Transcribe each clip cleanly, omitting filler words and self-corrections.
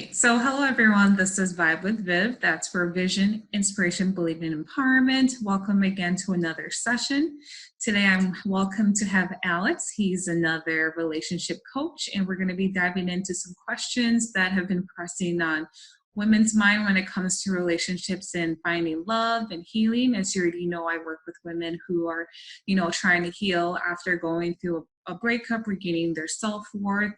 Great. So, hello everyone. This is Vibe with Viv. That's for Vision, Inspiration, Believe in Empowerment. Welcome again to another session. Today, I'm welcome to have Alex. He's another relationship coach, and we're going to be diving into some questions that have been pressing on women's mind when it comes to relationships and finding love and healing. As you already know, I work with women who are, trying to heal after going through a breakup, regaining their self-worth,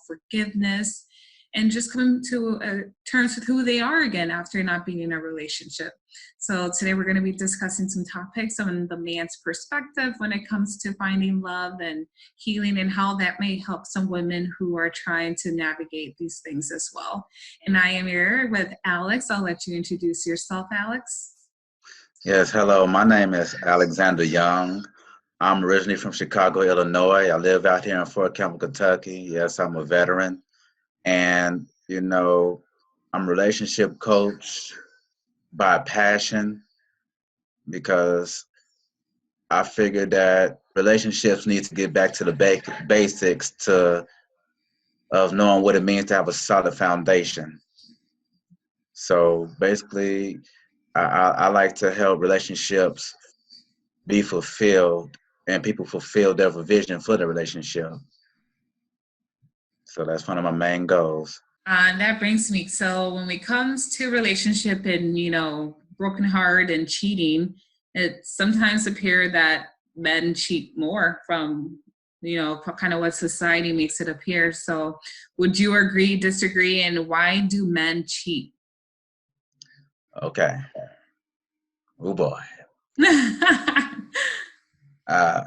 forgiveness, and just come to terms with who they are again after not being in a relationship. So today we're going to be discussing some topics on the man's perspective when it comes to finding love and healing, and how that may help some women who are trying to navigate these things as well. And I am here with Alex. I'll let you introduce yourself, Alex. Yes, hello. My name is Alexander Young. I'm originally from Chicago, Illinois. I live out here in Fort Campbell, Kentucky. Yes, I'm a veteran. And, I'm a relationship coach by passion because I figured that relationships need to get back to the basics of knowing what it means to have a solid foundation. So basically, I like to help relationships be fulfilled and people fulfill their vision for the relationship. So that's one of my main goals. That brings me, so when it comes to relationship and, broken heart and cheating, it sometimes appears that men cheat more from, kind of what society makes it appear. So would you agree, disagree, and why do men cheat? Okay. Oh boy. Uh,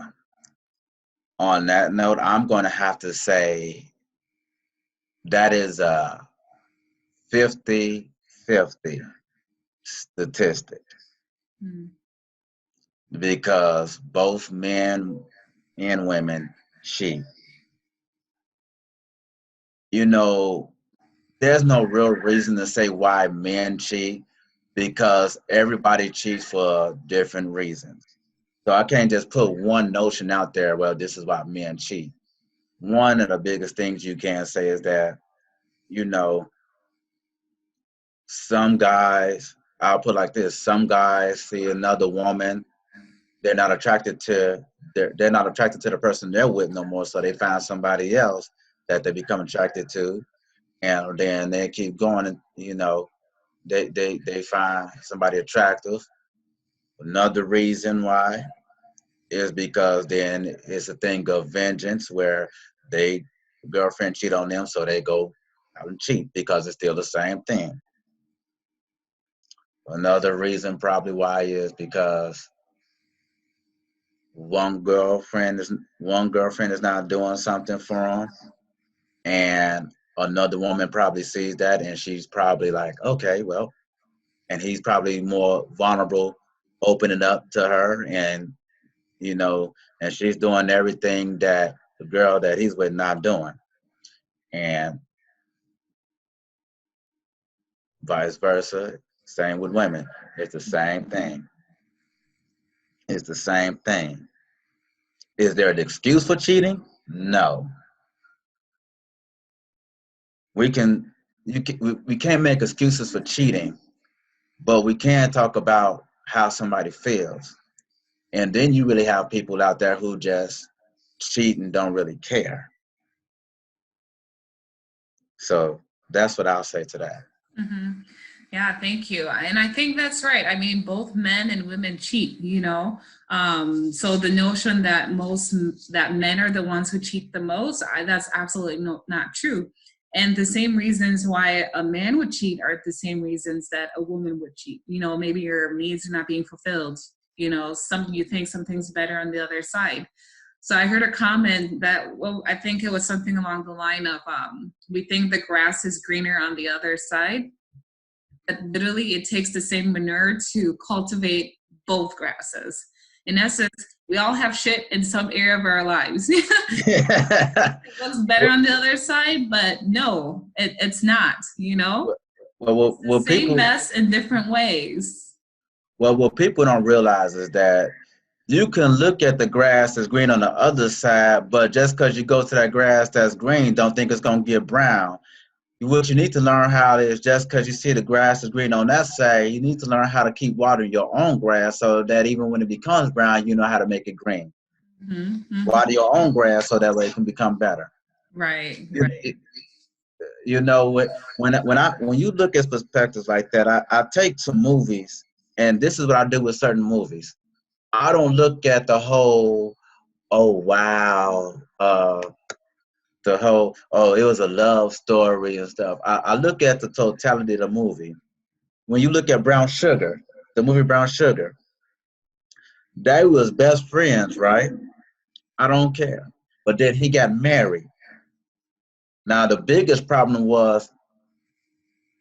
on that note, I'm going to have to say that is a 50-50 statistic Mm. because both men and women cheat. You know, there's no real reason to say why men cheat because everybody cheats for different reasons. So I can't just put one notion out there, well, this is why men cheat. One of the biggest things you can say is that, you know, some guys, I'll put it like this, some guys see another woman, they're not attracted to they're not attracted to the person they're with no more, so they find somebody else that they become attracted to, and then they keep going, and they find somebody attractive. Another reason why is because then it's a thing of vengeance where they girlfriend cheat on them, so they go out and cheat because it's still the same thing. Another reason probably why is because one girlfriend is not doing something for them, and another woman probably sees that and she's probably like, okay, well, and he's probably more vulnerable, opening up to her, and you know, and she's doing everything that the girl that he's with not doing, and vice versa. Same with women. It's the same thing. It's the same thing. Is there an excuse for cheating? No. We can, we can't make excuses for cheating, but we can talk about how somebody feels. And then you really have people out there who just cheat and don't really care. So that's what I'll say to that. Hmm. Yeah, thank you. And I think that's right. I mean, both men and women cheat, So the notion that that men are the ones who cheat the most, that's absolutely not true. And the same reasons why a man would cheat are the same reasons that a woman would cheat. Maybe your needs are not being fulfilled. You think something's better on the other side. So I heard a comment that, well, I think it was something along the line of, we think the grass is greener on the other side. But literally, it takes the same manure to cultivate both grasses. In essence, we all have shit in some area of our lives. It looks better on the other side, but no, it's not, Well, same mess in different ways. what people don't realize is that you can look at the grass that's green on the other side, but just because you go to that grass that's green, don't think it's gonna get brown. what you need to learn how is just because you see the grass is green on that side, you need to learn how to keep watering your own grass so that even when it becomes brown, you know how to make it green. Mm-hmm. Water your own grass so that way it can become better. Right, You, right. you know when you look at perspectives like that, I take some movies, and this is what I do with certain movies. I don't look at the whole, oh wow, the whole, oh, it was a love story and stuff. I look at the totality of the movie. When you look at Brown Sugar, the movie Brown Sugar, they was best friends, right? I don't care. But then he got married. Now the biggest problem was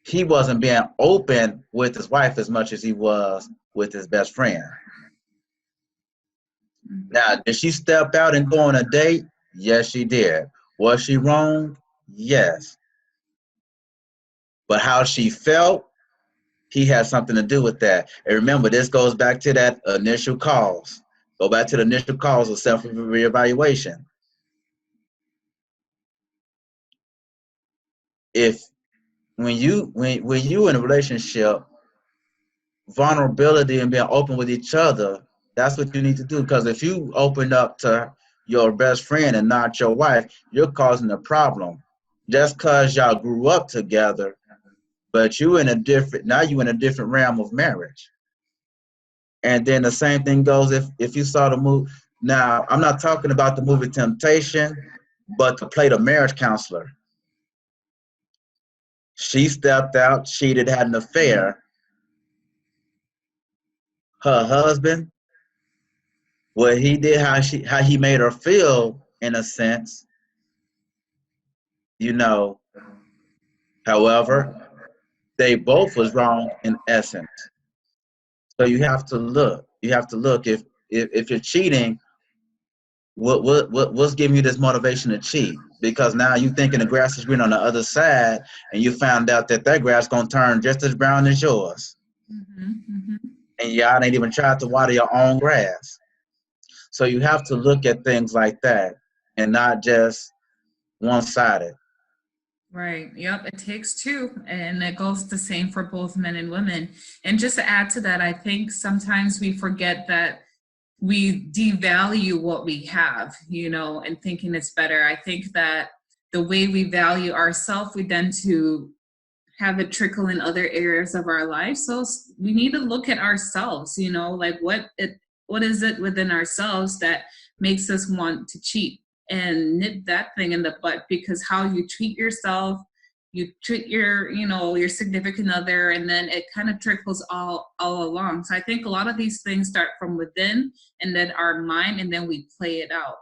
he wasn't being open with his wife as much as he was with his best friend. Now, did she step out and go on a date? Yes, she did. Was she wrong? Yes. But how she felt, he had something to do with that. And remember, this goes back to that initial cause. Go back to the initial cause of self reevaluation. If when you in a relationship, vulnerability and being open with each other, that's what you need to do. Because if you open up to your best friend and not your wife, you're causing a problem. Just because y'all grew up together, but you in a different realm of marriage. And then the same thing goes if you saw the movie. Now, I'm not talking about the movie Temptation, but to play the marriage counselor. She stepped out, cheated, had an affair. Her husband, what he did, how he made her feel, in a sense, you know. However, they both was wrong in essence. So you have to look. You have to look if you're cheating, what's giving you this motivation to cheat? Because now you thinking the grass is green on the other side, and you found out that grass gonna turn just as brown as yours, Mm-hmm. Mm-hmm. and y'all ain't even tried to water your own grass. So you have to look at things like that, and not just one sided. Right. Yep. It takes two. And it goes the same for both men and women. And just to add to that, I think sometimes we forget that we devalue what we have, and thinking it's better. I think that the way we value ourselves, we tend to have it trickle in other areas of our life. So we need to look at ourselves, like what is it within ourselves that makes us want to cheat, and nip that thing in the butt, because how you treat yourself, you treat your significant other, and then it kind of trickles all along. So I think a lot of these things start from within, and then our mind, and then we play it out.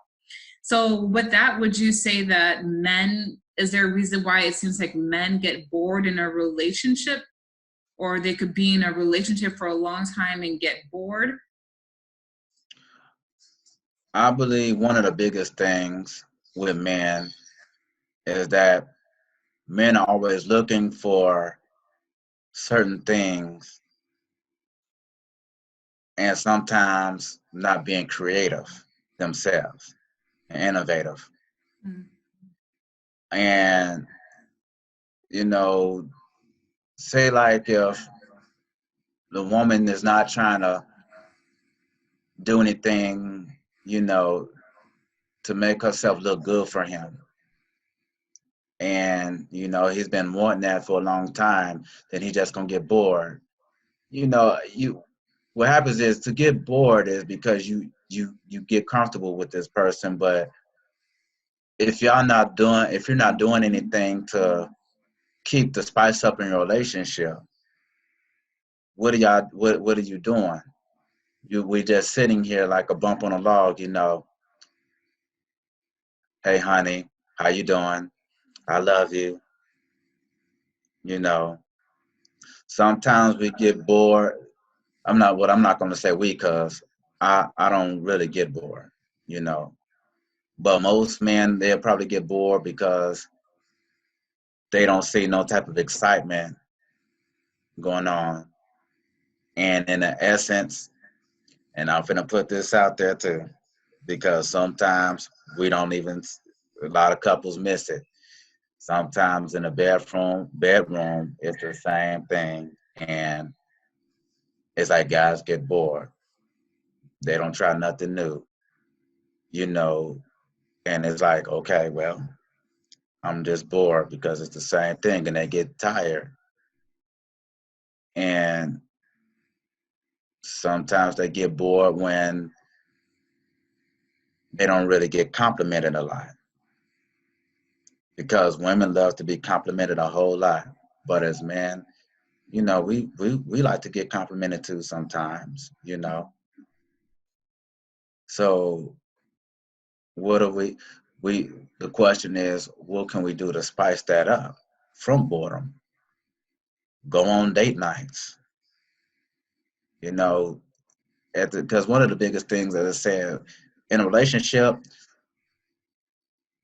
So with that, would you say that is there a reason why it seems like men get bored in a relationship, or they could be in a relationship for a long time and get bored? I believe one of the biggest things with men is that men are always looking for certain things and sometimes not being creative themselves and innovative. Mm. And, you know, say like if the woman is not trying to do anything, you know, to make herself look good for him. And, he's been wanting that for a long time, then he just gonna get bored. You what happens is to get bored is because you get comfortable with this person, but if you're not doing anything to keep the spice up in your relationship, what are you doing? We just sitting here like a bump on a log, hey honey, how you doing? I love you. You know, sometimes we get bored. I'm not gonna say we, cause I don't really get bored, you know. But most men, they'll probably get bored because they don't see no type of excitement going on. And in the essence, and I'm gonna put this out there too, because sometimes we don't even, a lot of couples miss it. Sometimes in the bedroom, it's the same thing. And it's like guys get bored. They don't try nothing new, you know, and it's like, okay, well, I'm just bored because it's the same thing, and they get tired. And sometimes they get bored when they don't really get complimented a lot, because women love to be complimented a whole lot. But as men, we like to get complimented too sometimes. So what do we the question is, what can we do to spice that up from boredom? Go on date nights, you know, because one of the biggest things, as I said, in a relationship,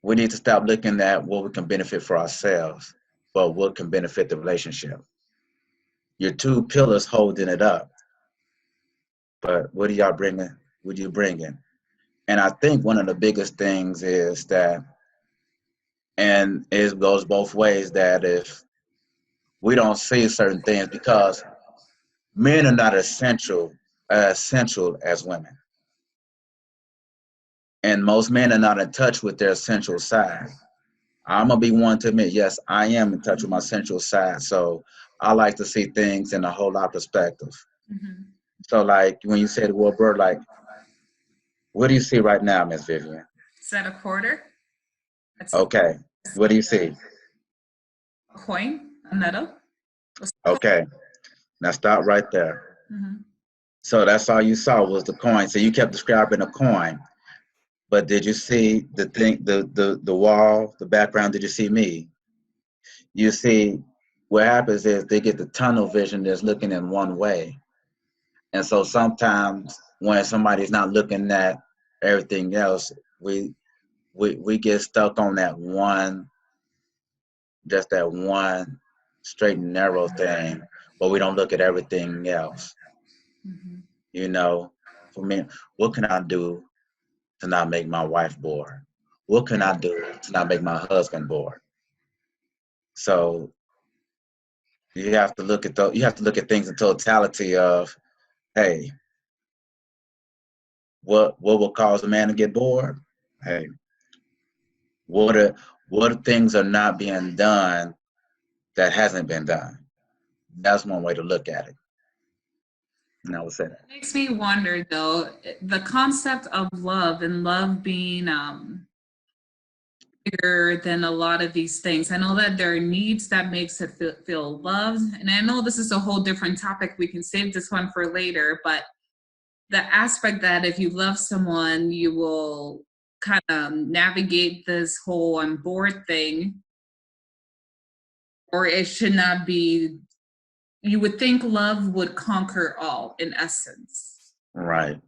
we need to stop looking at what we can benefit for ourselves, but what can benefit the relationship. Your two pillars holding it up, but what are y'all bringing? What are you bringing? And I think one of the biggest things is that, and it goes both ways, that if we don't see certain things, because men are not essential as women, and most men are not in touch with their essential side. I'm gonna be one to admit, yes, I am in touch with my central side. So I like to see things in a whole lot of perspective. Mhm. So like when you say the word bird, like what do you see right now, Miss Vivian? Is that a quarter? That's Okay. What do you see? a coin, a medal. Okay. Now stop right there. Mhm. So that's all you saw was the coin. So you kept describing the coin. But did you see the thing, the wall, the background? Did you see me? You see, what happens is they get the tunnel vision that's looking in one way. And so sometimes when somebody's not looking at everything else, we get stuck on that one, just that one straight and narrow thing, but we don't look at everything else. Mhm. You know, for me, what can I do to not make my wife bored? What can I do to not make my husband bored? So you have to look at things in totality of, hey, what will cause a man to get bored? Hey, what are what things are not being done that hasn't been done? That's one way to look at it. And I would say that. Makes me wonder though, the concept of love and love being bigger than a lot of these things. I know that there are needs that makes it feel loved, and I know this is a whole different topic. We can save this one for later, but the aspect that if you love someone, you will kind of navigate this whole on board thing, or it should not be. You would think love would conquer all in essence, Right.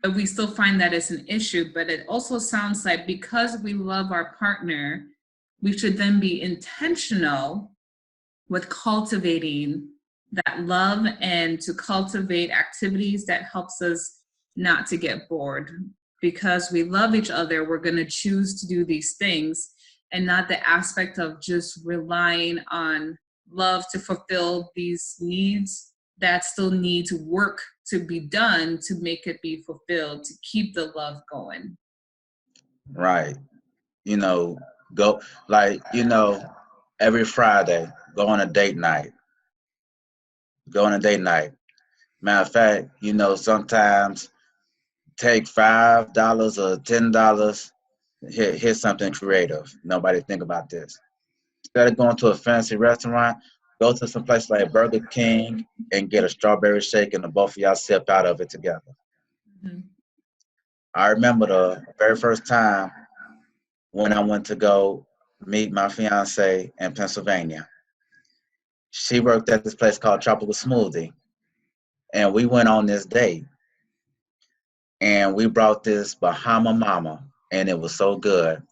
but we still find that it's an issue. But it also sounds like because we love our partner, we should then be intentional with cultivating that love and to cultivate activities that helps us not to get bored. Because we love each other, we're going to choose to do these things, and not the aspect of just relying on love to fulfill these needs that still need to work to be done to make it be fulfilled, to keep the love going. Right. You know, go like, every Friday, go on a date night. Go on a date night. Matter of fact, sometimes take $5 or $10, hit something creative. Nobody think about this. Instead of going to a fancy restaurant, go to some place like Burger King and get a strawberry shake, and the both of y'all sip out of it together. Mhm. I remember the very first time when I went to go meet my fiance in Pennsylvania. She worked at this place called Tropical Smoothie, and we went on this date, and we brought this Bahama Mama, and it was so good.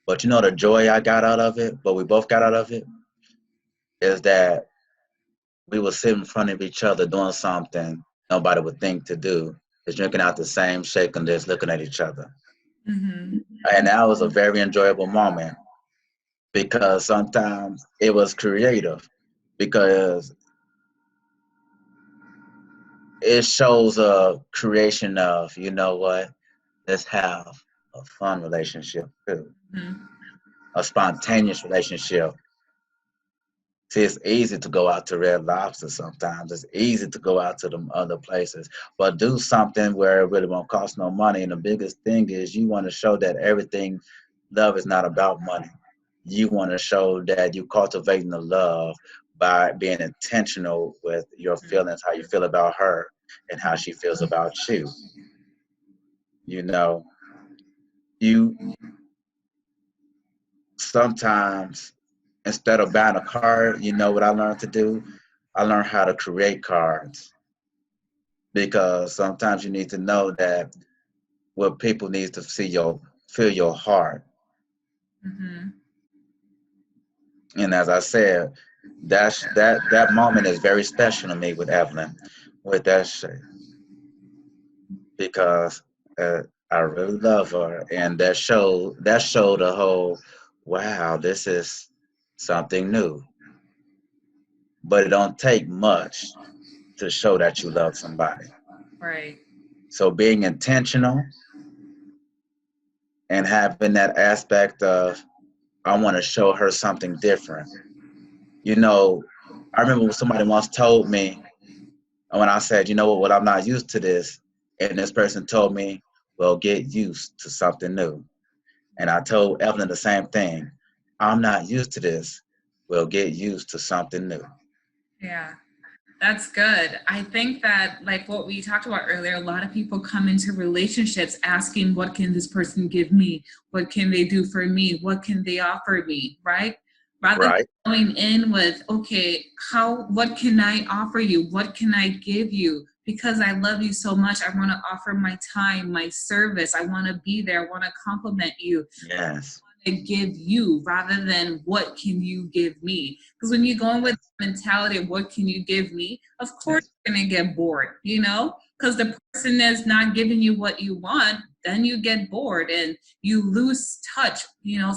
But the joy I got out of it, but we both got out of it, is that we would sit in front of each other doing something nobody would think to do, is drinking out the same shake and just looking at each other. Mhm. And that was a very enjoyable moment. because sometimes it was creative, because it shows a creation of, you know what, let's have a fun relationship too, Mhm. a spontaneous relationship. See, it's easy to go out to Red Lobster sometimes. It's easy to go out to them other places, but do something where it really won't cost no money. And the biggest thing is you want to show that everything, love is not about money. You want to show that you cultivating the love by being intentional with your feelings, how you feel about her and how she feels about you. You know, you sometimes, instead of buying a card, you know what I learned to do? I learned how to create cards, because sometimes you need to know that what people need to see your feel your heart. Mhm. And as I said, that moment is very special to me with Evelyn, with that shit, because I really love her, and that showed the whole, wow, this is something new. But it don't take much to show that you love somebody. Right. So being intentional and having that aspect of, I want to show her something different. You know, I remember when somebody once told me, and when I said, you know what, well, I'm not used to this. And this person told me, well, get used to something new. And I told Evelyn the same thing. I'm not used to this. Well, get used to something new. Yeah. That's good. I think that, like what we talked about earlier, a lot of people come into relationships asking, what can this person give me? What can they do for me? What can they offer me? Right? Rather than Right? going in with, okay, what can I offer you? What can I give you? Because I love you so much, I want to offer my time, my service. I want to be there. I want to compliment you. Yes. To give you rather than what can you give me, because when you go in with the mentality of what can you give me, of course Yes. you're going to get bored, because the person is not giving you what you want, then you get bored and you lose touch,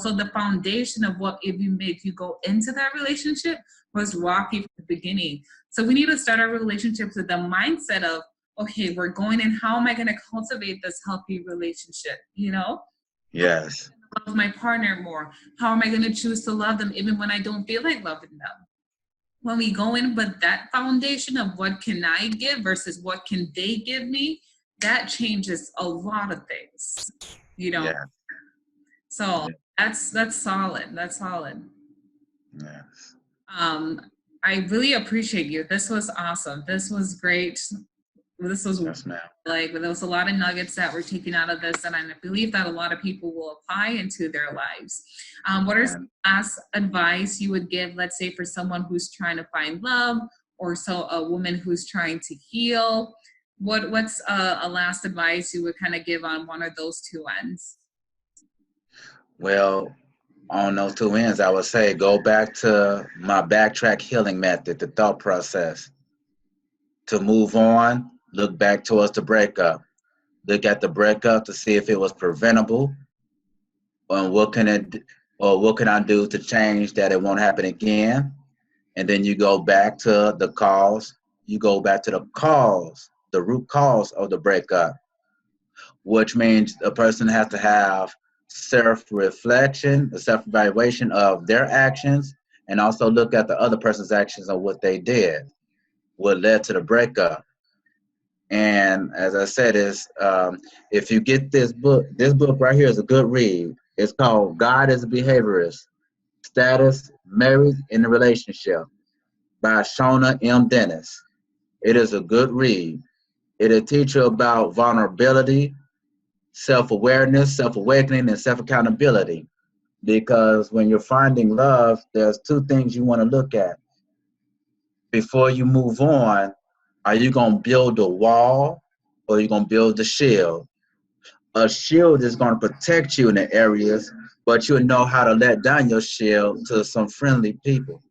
so the foundation of what if you made you go into that relationship was rocky from the beginning. So we need to start our relationships with the mindset of, okay, we're going in, how am I going to cultivate this healthy relationship, Yes. love my partner more? How am I going to choose to love them even when I don't feel like loving them? When we go in with that foundation of what can I give versus what can they give me, that changes a lot of things, you know. Yeah. So Yeah. that's solid. That's solid. Yes. Um, I really appreciate you. This was awesome. This was great. This was Yes, ma'am. like there was a lot of nuggets that were taken out of this, and I believe that a lot of people will apply into their lives. What are some And last advice you would give, let's say, for someone who's trying to find love, or so a woman who's trying to heal? What's a last advice you would kind of give on one of those two ends? well, on those two ends, I would say go back to my backtrack healing method, the thought process. To move on, look back towards the breakup. Look at the breakup to see if it was preventable, and what can I do to change that it won't happen again. And then you go back to the cause. You go back to the cause, the root cause of the breakup, which means a person has to have self-reflection, a self-evaluation of their actions, and also look at the other person's actions on what they did, what led to the breakup. And as I said, is if you get this book right here is a good read. It's called God is a Behaviorist: Status, Marriage, and the Relationship by Shona M. Dennis. It is a good read. It'll teach you about vulnerability, self-awareness, self-awakening, and self-accountability. Because when you're finding love, there's two things you want to look at. Before you move on, are you going to build a wall or are you going to build a shield? A shield is going to protect you in the areas, but you'll know how to let down your shield to some friendly people.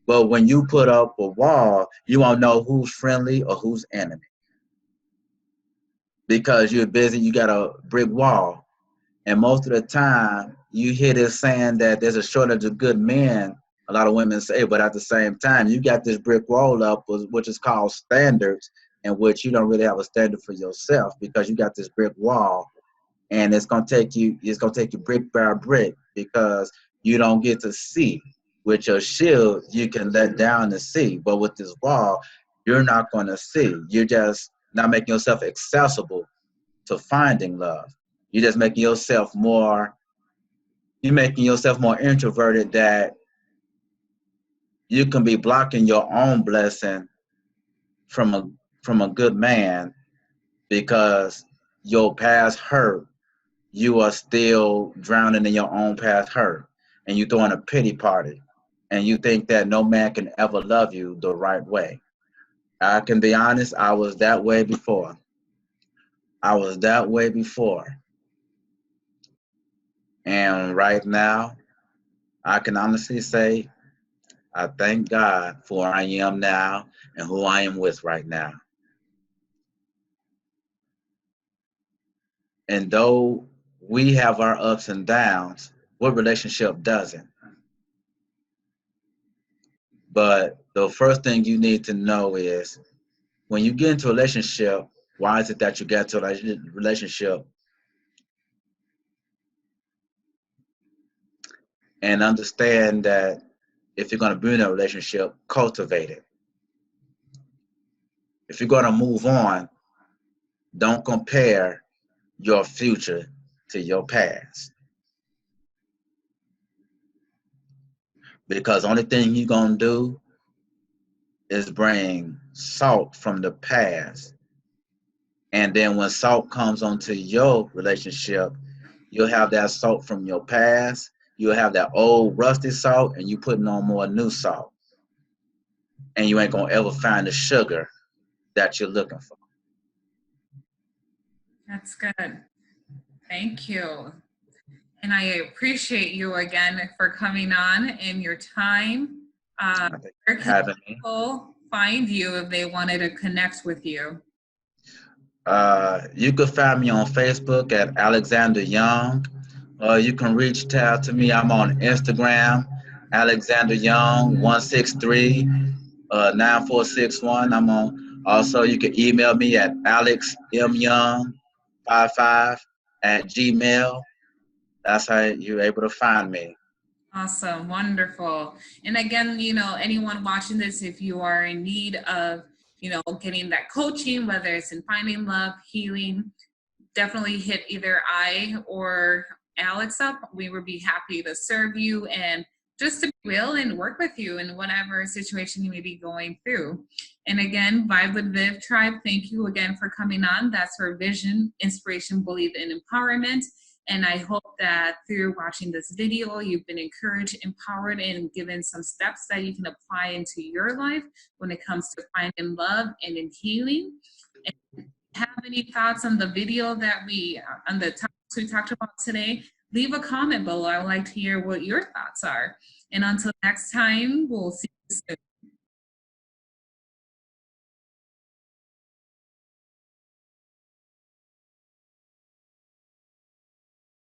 But when you put up a wall, you won't know who's friendly or who's enemy, because you're busy, you got a brick wall. And most of the time, you hear this saying that there's a shortage of good men. A lot of women say, but at the same time, you got this brick wall up, which is called standards, in which you don't really have a standard for yourself because you got this brick wall, and it's gonna take you brick by brick because you don't get to see. With your shield, you can let down to see, but with this wall, you're not gonna see. You're just not making yourself accessible to finding love. You're just making yourself more, you're making yourself more introverted that you can be blocking your own blessing from a good man because your past hurt, you are still drowning in your own past hurt, and you throwing a pity party, and you think that no man can ever love you the right way. I can be honest, I was that way before. I was that way before. And right now, I can honestly say I thank God for where I am now and who I am with right now. And though we have our ups and downs, what relationship doesn't? But the first thing you need to know is when you get into a relationship, why is it that you get to a relationship? And understand that if you're going to be in a relationship, cultivate it. If you're going to move on, don't compare your future to your past. Because only thing you're going to do is bring salt from the past. And then when salt comes onto your relationship, you'll have that salt from your past. You'll have that old rusty salt, and you putting on more new salt. And you ain't gonna ever find the sugar that you're looking for. That's good. Thank you. And I appreciate you again for coming on and your time. Where can people find you if they wanted to connect with you? You could find me on Facebook at Alexander Young. You can reach out to me. I'm on Instagram, Alexander Young 163 9461. I'm on. Also, you can email me at alexmyoung55@gmail. That's how you're able to find me. Awesome. Wonderful. And again, anyone watching this, if you are in need of, getting that coaching, whether it's in finding love, healing, definitely hit either I or Alex up. We would be happy to serve you and just to be real and work with you in whatever situation you may be going through. And again, Vibe with Viv Tribe, thank you again for coming on. That's her vision, inspiration, belief, and empowerment. And I hope that through watching this video, you've been encouraged, empowered, and given some steps that you can apply into your life when it comes to finding love and in healing. And have any thoughts on the video that on the topics we talked about today, leave a comment below. I would like to hear what your thoughts are. And until next time, we'll see you soon.